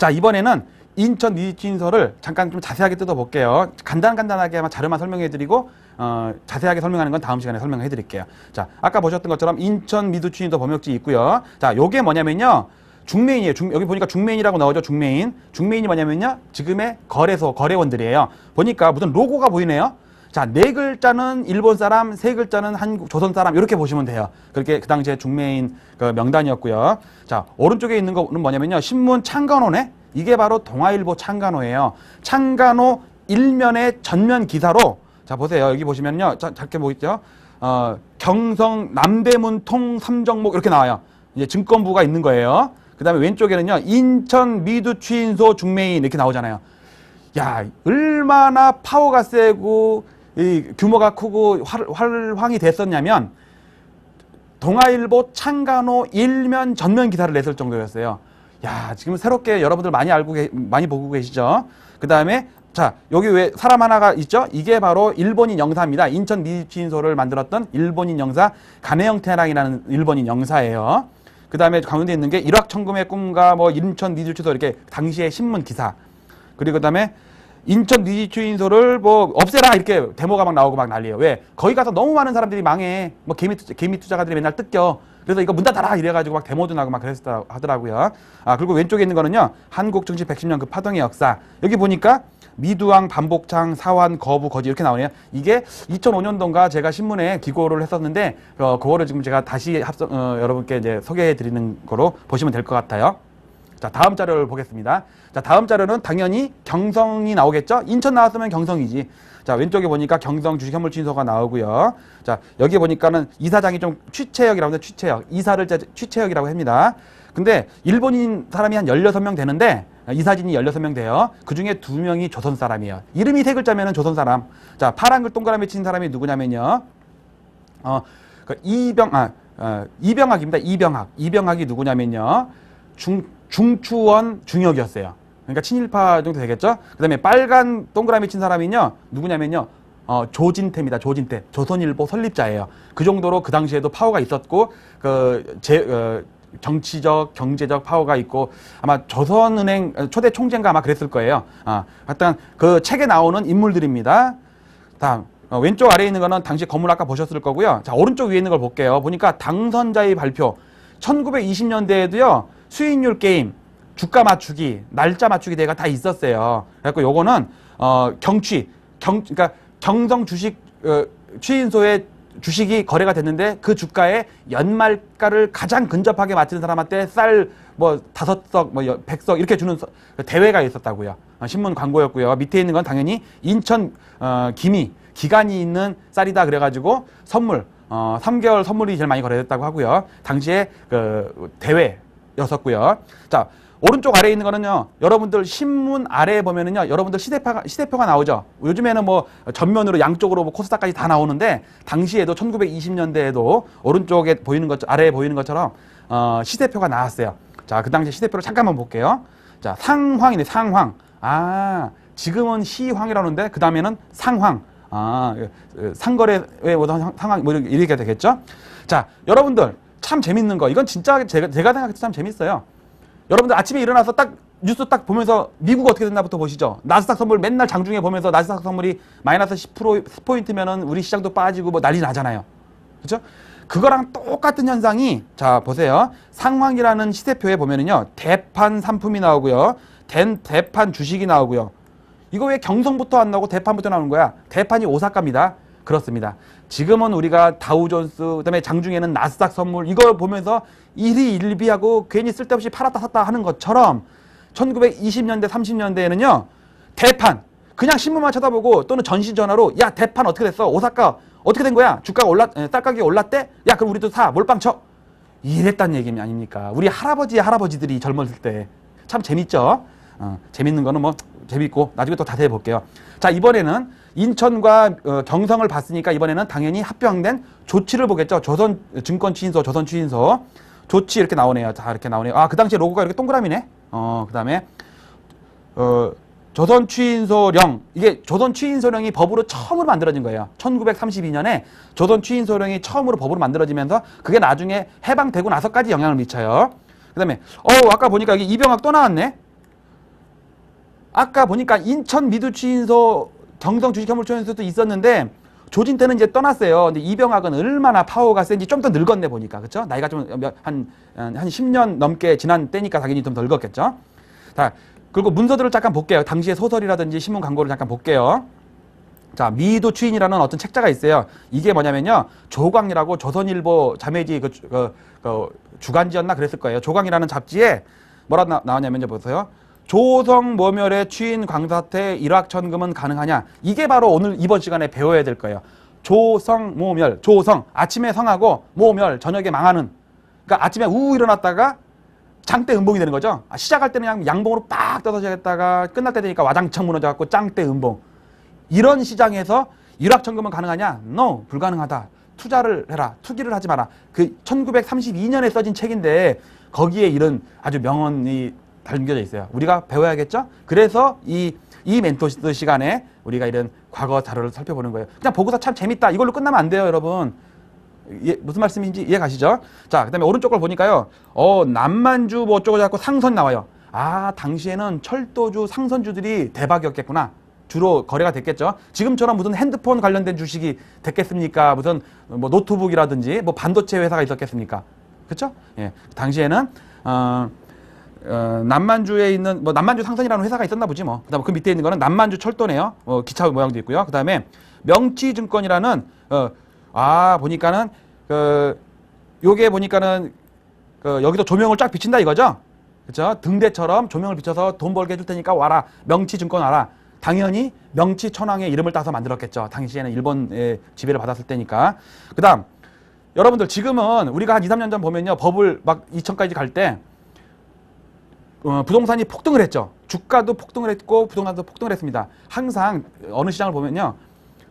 자, 이번에는 인천 미주인소를 잠깐 좀 자세하게 뜯어볼게요. 간단하게만 자료만 설명해드리고 자세하게 설명하는 건 다음 시간에 설명해드릴게요. 자, 아까 보셨던 것처럼 인천 미주인소 범역지 있고요. 자, 요게 뭐냐면요. 중매인이에요. 여기 보니까 중매인이라고 나오죠. 중매인. 중매인이 뭐냐면요. 지금의 거래소, 거래원들이에요. 보니까 무슨 로고가 보이네요. 자, 4글자는 일본 사람, 3글자는 한국, 조선 사람, 이렇게 보시면 돼요. 그렇게 그 당시에 중매인 그 명단이었고요. 자, 오른쪽에 있는 거는 뭐냐면요. 신문 창간호네? 이게 바로 동아일보 창간호예요. 창간호 일면의 전면 기사로, 자, 보세요. 여기 보시면요. 자, 작게 보이죠? 경성 남대문 통 삼정목 이렇게 나와요. 이제 증권부가 있는 거예요. 그 다음에 왼쪽에는요. 인천 미두추인소 중매인 이렇게 나오잖아요. 야, 얼마나 파워가 세고 이 규모가 크고 활황이 됐었냐면 동아일보 창간호 일면 전면 기사를 냈을 정도였어요. 야, 지금 새롭게 여러분들 많이 보고 계시죠? 그 다음에 자, 여기 왜 사람 하나가 있죠? 이게 바로 일본인 영사입니다. 인천 미주인소를 만들었던 일본인 영사 가네영 테랑이라는 일본인 영사예요. 그 다음에 가운데 있는 게 일확천금의 꿈과 뭐 인천 미주인소 이렇게 당시의 신문 기사. 그리고 그 다음에 인천 미주인소를 뭐 없애라 이렇게 데모가 막 나오고 막 난리예요. 왜? 거기 가서 너무 많은 사람들이 망해. 뭐 개미 투자가들이 맨날 뜯겨. 그래서 이거 문 닫아라 이래가지고 막 데모도 나고 막 그랬다 하더라고요. 아, 그리고 왼쪽에 있는 거는요. 한국 증시 110년 그 파동의 역사. 여기 보니까 미두왕, 반복창, 사환, 거부, 거지 이렇게 나오네요. 이게 2005년도인가 제가 신문에 기고를 했었는데 그거를 지금 제가 다시 여러분께 이제 소개해 드리는 거로 보시면 될 것 같아요. 자, 다음 자료를 보겠습니다. 자, 다음 자료는 당연히 경성이 나오겠죠? 인천 나왔으면 경성이지. 자, 왼쪽에 보니까 경성 주식현물추인소가 나오고요. 자, 여기 보니까는 이사장이 좀 취채역이라고 하는데 취채역. 이사를 취채역이라고 합니다. 근데 일본인 사람이 한 16명 되는데 이사진이 16명 돼요. 그 중에 2명이 조선 사람이에요. 이름이 3글자면은 조선 사람. 자, 파란 글 동그라미 친 사람이 누구냐면요. 이병학입니다. 이병학이 누구냐면요. 중추원 중역이었어요. 그러니까 친일파 정도 되겠죠? 그 다음에 빨간 동그라미 친 사람이요. 누구냐면요. 조진태입니다. 조진태. 조선일보 설립자예요. 그 정도로 그 당시에도 파워가 있었고, 정치적, 경제적 파워가 있고, 아마 조선은행 초대 총재인가 아마 그랬을 거예요. 하여튼 그 책에 나오는 인물들입니다. 다음. 왼쪽 아래에 있는 거는 당시 건물 아까 보셨을 거고요. 자, 오른쪽 위에 있는 걸 볼게요. 보니까 당선자의 발표. 1920년대에도요. 수익률 게임, 주가 맞추기, 날짜 맞추기 대회가 다 있었어요. 그래갖고 요거는 그러니까 경성 주식 추인소의 주식이 거래가 됐는데 그 주가에 연말가를 가장 근접하게 맞추는 사람한테 쌀 뭐 5석, 뭐 100석 이렇게 주는 대회가 있었다고요. 신문 광고였고요. 밑에 있는 건 당연히 인천 기간이 있는 쌀이다 그래가지고 선물 3개월 선물이 제일 많이 거래됐다고 하고요. 당시에 그 대회였었고요. 자, 오른쪽 아래에 있는 거는요. 여러분들 신문 아래에 보면은요. 여러분들 시대표가 나오죠. 요즘에는 뭐 전면으로 양쪽으로 뭐 코스닥까지 다 나오는데 당시에도 1920년대에도 오른쪽에 보이는 것 아래에 보이는 것처럼 시대표가 나왔어요. 자, 그 당시 시대표를 잠깐만 볼게요. 자, 상황이네. 상황. 아, 지금은 시황이라는데 그 다음에는 상황. 상거래의 상황 뭐 이렇게 되겠죠. 자, 여러분들 참 재밌는 거. 이건 진짜 제가 생각해도 참 재밌어요. 여러분들 아침에 일어나서 딱 뉴스 딱 보면서 미국 어떻게 됐나부터 보시죠. 나스닥 선물 맨날 장중에 보면서 나스닥 선물이 마이너스 10%포인트면은 우리 시장도 빠지고 뭐 난리 나잖아요. 그렇죠? 그거랑 똑같은 현상이 자, 보세요. 상황이라는 시세표에 보면은요. 대판 상품이 나오고요. 대판 주식이 나오고요. 이거 왜 경성부터 안 나오고 대판부터 나오는 거야? 대판이 오사카입니다. 그렇습니다. 지금은 우리가 다우존스, 그다음에 장중에는 나스닥 선물 이걸 보면서 일희일비하고 괜히 쓸데없이 팔았다 샀다 하는 것처럼 1920년대, 30년대에는요. 대판, 그냥 신문만 쳐다보고 또는 전시 전화로 야, 대판 어떻게 됐어? 오사카 어떻게 된 거야? 주가가 쌀 가격이 올랐대? 야, 그럼 우리도 사, 몰빵 쳐. 이랬단 얘기 아닙니까? 우리 할아버지들이 젊었을 때. 참 재밌죠? 재밌는 거는 뭐 재밌고 나중에 또 자세히 볼게요. 자, 이번에는 인천과 경성을 봤으니까 이번에는 당연히 합병된 조치를 보겠죠. 조선증권추인소, 조선추인소. 조치 이렇게 나오네요. 자, 이렇게 나오네요. 아, 그 당시에 로고가 이렇게 동그라미네. 그 다음에 조선추인소령. 이게 조선추인소령이 법으로 처음으로 만들어진 거예요. 1932년에 조선추인소령이 처음으로 법으로 만들어지면서 그게 나중에 해방되고 나서까지 영향을 미쳐요. 그 다음에 아까 보니까 여기 이병학 또 나왔네. 아까 보니까 인천 미두추인소 경성 주식현물총회에서도 있었는데 조진 때는 이제 떠났어요. 근데 이병학은 얼마나 파워가 센지 좀 더 늙었네 보니까. 그렇죠? 나이가 좀 한 10년 넘게 지난 때니까 당연히 좀 더 늙었겠죠. 자, 그리고 문서들을 잠깐 볼게요. 당시의 소설이라든지 신문 광고를 잠깐 볼게요. 자, 미두추인이라는 어떤 책자가 있어요. 이게 뭐냐면요. 조광이라고 조선일보 자매지 주간지였나 그랬을 거예요. 조광이라는 잡지에 뭐라 나왔냐면요. 보세요. 조성 모멸의 추인 광사태 일확천금은 가능하냐? 이게 바로 오늘 이번 시간에 배워야 될 거예요. 조성 모멸, 조성 아침에 성하고 모멸 저녁에 망하는. 그러니까 아침에 우우 일어났다가 장대 음봉이 되는 거죠. 시작할 때는 그냥 양봉으로 빡 떠서 시작했다가 끝날 때 되니까 와장창 무너져갖고 짱대 음봉. 이런 시장에서 일확천금은 가능하냐? No, 불가능하다. 투자를 해라. 투기를 하지 마라. 그 1932년에 써진 책인데 거기에 이런 아주 명언이 담겨져 있어요. 우리가 배워야겠죠? 그래서 이 멘토스 시간에 우리가 이런 과거 자료를 살펴보는 거예요. 그냥 보고서 참 재밌다. 이걸로 끝나면 안 돼요, 여러분. 무슨 말씀인지 이해 가시죠? 자, 그다음에 오른쪽 걸 보니까요. 남만주 뭐 어쩌고 저쩌고 상선 나와요. 아, 당시에는 철도주 상선주들이 대박이었겠구나. 주로 거래가 됐겠죠. 지금처럼 무슨 핸드폰 관련된 주식이 됐겠습니까? 무슨 뭐 노트북이라든지 뭐 반도체 회사가 있었겠습니까? 그렇죠? 예. 당시에는 남만주에 있는 뭐 남만주 상선이라는 회사가 있었나 보지 뭐. 그다음에 그 밑에 있는 거는 남만주 철도네요. 기차 모양도 있고요. 그다음에 명치증권이라는 보니까는 요게 보니까는 여기서 조명을 쫙 비친다 이거죠. 그렇죠? 등대처럼 조명을 비춰서 돈 벌게 해줄 테니까 와라. 명치증권 와라. 당연히 명치천왕의 이름을 따서 만들었겠죠. 당시에는 일본의 지배를 받았을 때니까. 그다음 여러분들 지금은 우리가 한 2, 3년 전 보면요. 버블 막 2000까지 갈 때 부동산이 폭등을 했죠. 주가도 폭등을 했고 부동산도 폭등을 했습니다. 항상 어느 시장을 보면요.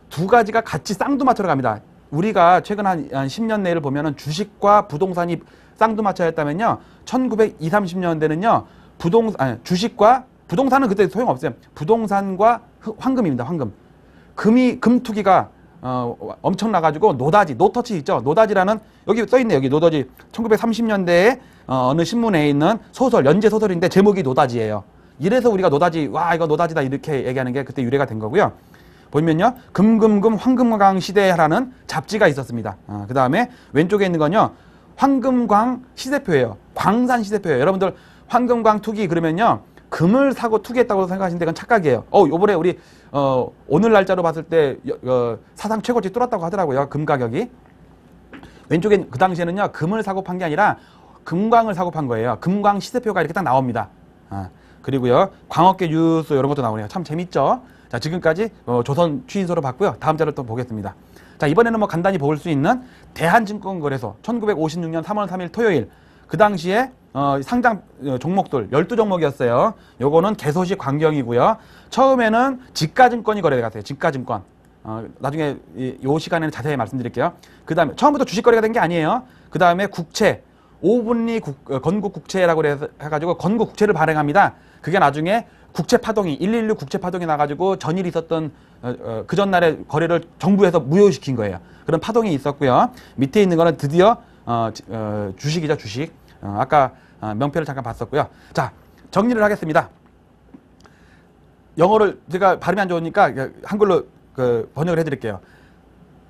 두 가지가 같이 쌍두마차로 갑니다. 우리가 최근 한 10년 내를 보면은 주식과 부동산이 쌍두마차였다면요. 1920, 30년대는요. 주식과 부동산은 그때 소용없어요. 부동산과 황금입니다. 황금. 금 투기가 엄청나가지고 노터치 있죠. 노다지라는 여기 써있네요. 여기 노다지 1930년대에 어느 신문에 있는 소설, 연재 소설인데 제목이 노다지예요. 이래서 우리가 노다지, 와 이거 노다지다 이렇게 얘기하는 게 그때 유래가 된 거고요. 보면요. 금금금 황금광 시대라는 잡지가 있었습니다. 그 다음에 왼쪽에 있는 건요. 황금광 시대표예요. 광산 시대표예요. 여러분들 황금광 투기 그러면요. 금을 사고 투기했다고 생각하시는데 그건 착각이에요. 요번에 우리 오늘 날짜로 봤을 때 사상 최고치 뚫었다고 하더라고요. 금 가격이. 왼쪽에 그 당시에는요. 금을 사고 판 게 아니라 금광을 사고 판 거예요. 금광 시세표가 이렇게 딱 나옵니다. 그리고요. 광업계 뉴스 이런 것도 나오네요. 참 재밌죠? 자, 지금까지 조선 추인소로 봤고요. 다음 자료를 또 보겠습니다. 자, 이번에는 뭐 간단히 볼 수 있는 대한증권거래소 1956년 3월 3일 토요일 그 당시에 상장 종목들 12종목이었어요. 요거는 개소식 광경이고요. 처음에는 지가증권이 거래가 됐어요. 지가증권. 나중에 요 시간에는 자세히 말씀드릴게요. 그 다음에 처음부터 주식 거래가 된 게 아니에요. 그 다음에 국채, 5분리 건국국채라고 해가지고 건국국채를 발행합니다. 그게 나중에 국채 파동이 116 국채 파동이 나가지고 전일이 있었던 그 전날에 거래를 정부에서 무효시킨 거예요. 그런 파동이 있었고요. 밑에 있는 거는 드디어 주식이죠. 주식. 아까 명패를 잠깐 봤었고요. 자, 정리를 하겠습니다. 영어를 제가 발음이 안 좋으니까 한글로 번역을 해드릴게요.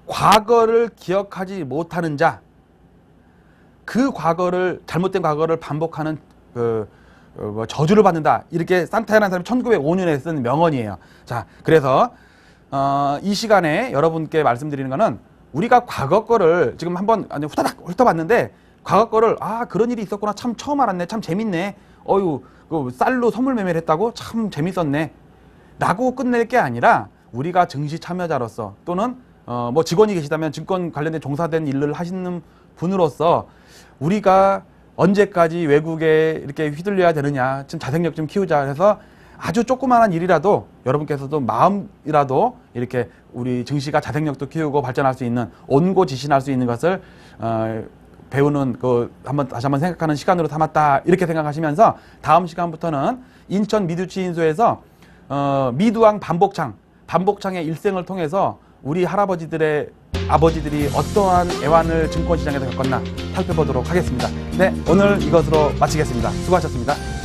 과거를 기억하지 못하는 자, 그 과거를 잘못된 과거를 반복하는 저주를 받는다. 이렇게 산타야라는 사람이 1905년에 쓴 명언이에요. 자, 그래서 이 시간에 여러분께 말씀드리는 거는 우리가 과거 거를 지금 한번 후다닥 훑어봤는데 과거 거를 그런 일이 있었구나. 참 처음 알았네. 참 재밌네. 그 쌀로 선물 매매를 했다고? 참 재밌었네. 라고 끝낼 게 아니라 우리가 증시 참여자로서 또는 뭐 직원이 계시다면 증권 관련된 종사된 일을 하시는 분으로서 우리가 언제까지 외국에 이렇게 휘둘려야 되느냐. 좀 자생력 좀 키우자 해서 아주 조그마한 일이라도 여러분께서도 마음이라도 이렇게 우리 증시가 자생력도 키우고 발전할 수 있는 온고지신할 수 있는 것을 배우는 다시 한번 생각하는 시간으로 삼았다 이렇게 생각하시면서 다음 시간부터는 인천 미두추인소에서 미두왕 반복창의 일생을 통해서 우리 할아버지들의 아버지들이 어떠한 애환을 증권시장에서 겪었나 살펴보도록 하겠습니다. 네, 오늘 이것으로 마치겠습니다. 수고하셨습니다.